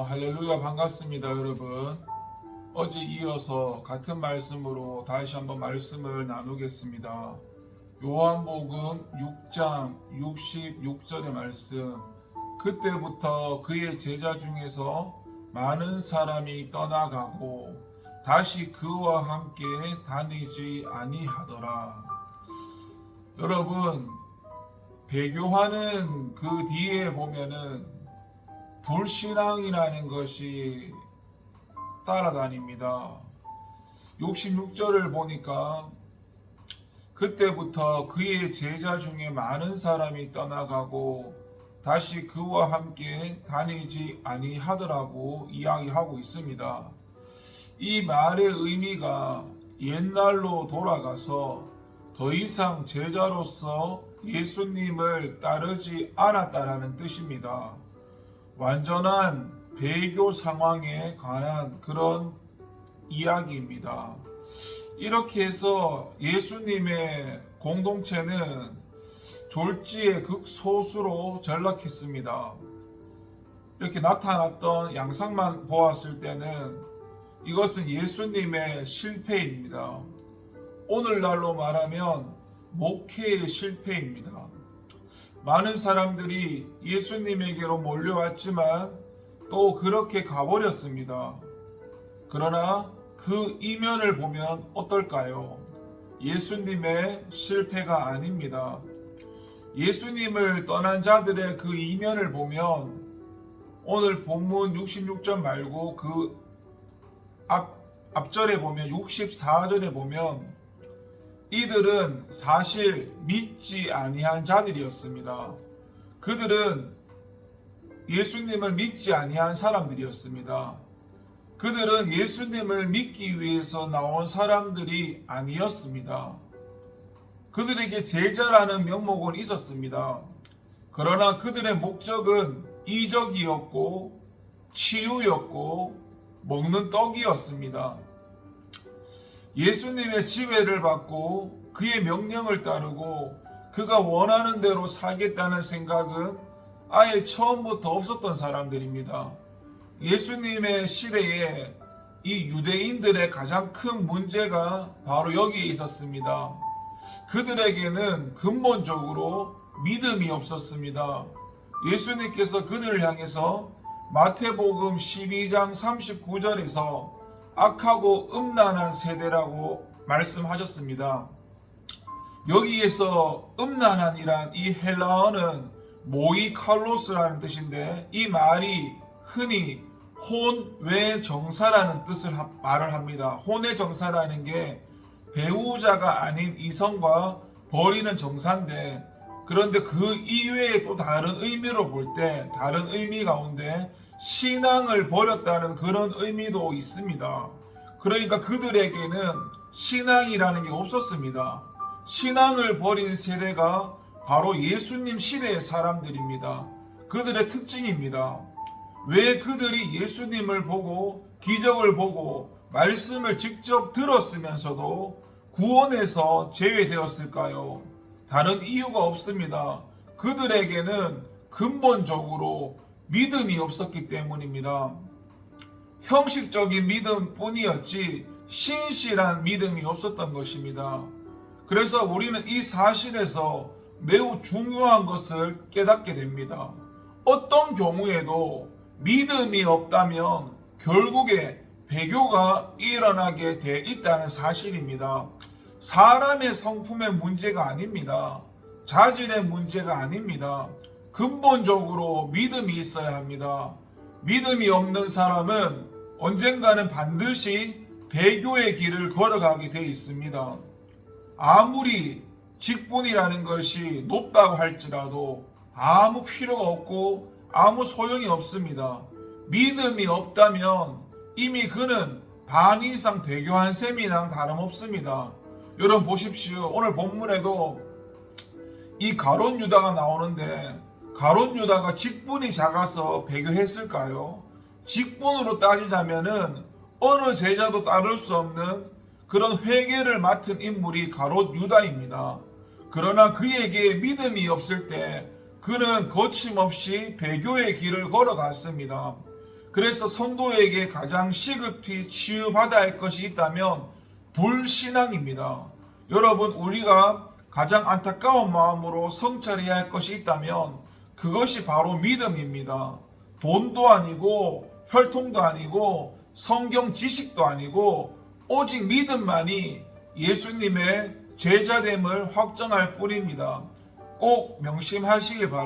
할렐루야 반갑습니다 여러분. 어제 이어서 같은 말씀으로 다시 한번 말씀을 나누겠습니다. 요한복음 6장 66절의 말씀. 그때부터 그의 제자 중에서 많은 사람이 떠나가고 다시 그와 함께 다니지 아니하더라. 여러분, 배교하는 그 뒤에 보면은 불신앙이라는 것이 따라다닙니다. 66절을 보니까 그때부터 그의 제자 중에 많은 사람이 떠나가고 다시 그와 함께 다니지 아니하더라고 이야기하고 있습니다. 이 말의 의미가 옛날로 돌아가서 더 이상 제자로서 예수님을 따르지 않았다라는 뜻입니다. 완전한 배교 상황에 관한 그런 이야기입니다. 이렇게 해서 예수님의 공동체는 졸지의 극소수로 전락했습니다. 이렇게 나타났던 양상만 보았을 때는 이것은 예수님의 실패입니다. 오늘날로 말하면 목회의 실패입니다. 많은 사람들이 예수님에게로 몰려왔지만 또 그렇게 가버렸습니다. 그러나 그 이면을 보면 어떨까요? 예수님의 실패가 아닙니다. 예수님을 떠난 자들의 그 이면을 보면 오늘 본문 66절 말고 그 앞절에 보면 64절에 보면 이들은 사실 믿지 아니한 자들이었습니다. 그들은 예수님을 믿지 아니한 사람들이었습니다. 그들은 예수님을 믿기 위해서 나온 사람들이 아니었습니다. 그들에게 제자라는 명목은 있었습니다. 그러나 그들의 목적은 이적이었고 치유였고 먹는 떡이었습니다. 예수님의 지배를 받고 그의 명령을 따르고 그가 원하는 대로 살겠다는 생각은 아예 처음부터 없었던 사람들입니다. 예수님의 시대에 이 유대인들의 가장 큰 문제가 바로 여기에 있었습니다. 그들에게는 근본적으로 믿음이 없었습니다. 예수님께서 그들을 향해서 마태복음 12장 39절에서 악하고 음란한 세대라고 말씀하셨습니다. 여기에서 음란한이란 이 헬라어는 모이칼로스라는 뜻인데 이 말이 흔히 혼외정사라는 뜻을 말을 합니다. 혼외정사라는 게 배우자가 아닌 이성과 벌이는 정사인데 그런데 그 이외에 또 다른 의미로 볼 때 다른 의미 가운데 신앙을 버렸다는 그런 의미도 있습니다. 그러니까 그들에게는 신앙이라는 게 없었습니다. 신앙을 버린 세대가 바로 예수님 시대의 사람들입니다. 그들의 특징입니다. 왜 그들이 예수님을 보고 기적을 보고 말씀을 직접 들었으면서도 구원에서 제외되었을까요? 다른 이유가 없습니다. 그들에게는 근본적으로 믿음이 없었기 때문입니다. 형식적인 믿음뿐이었지 신실한 믿음이 없었던 것입니다. 그래서 우리는 이 사실에서 매우 중요한 것을 깨닫게 됩니다. 어떤 경우에도 믿음이 없다면 결국에 배교가 일어나게 돼 있다는 사실입니다. 사람의 성품의 문제가 아닙니다. 자질의 문제가 아닙니다. 근본적으로 믿음이 있어야 합니다. 믿음이 없는 사람은 언젠가는 반드시 배교의 길을 걸어가게 돼 있습니다. 아무리 직분이라는 것이 높다고 할지라도 아무 필요가 없고 아무 소용이 없습니다. 믿음이 없다면 이미 그는 반 이상 배교한 셈이랑 다름없습니다. 여러분 보십시오. 오늘 본문에도 이 가룟 유다가 나오는데 가룟 유다가 직분이 작아서 배교했을까요? 직분으로 따지자면은 어느 제자도 따를 수 없는 그런 회개를 맡은 인물이 가룟 유다입니다. 그러나 그에게 믿음이 없을 때 그는 거침없이 배교의 길을 걸어갔습니다. 그래서 성도에게 가장 시급히 치유받아야 할 것이 있다면 불신앙입니다. 여러분, 우리가 가장 안타까운 마음으로 성찰해야 할 것이 있다면 그것이 바로 믿음입니다. 돈도 아니고 혈통도 아니고 성경 지식도 아니고 오직 믿음만이 예수님의 제자됨을 확정할 뿐입니다. 꼭 명심하시길 바랍니다.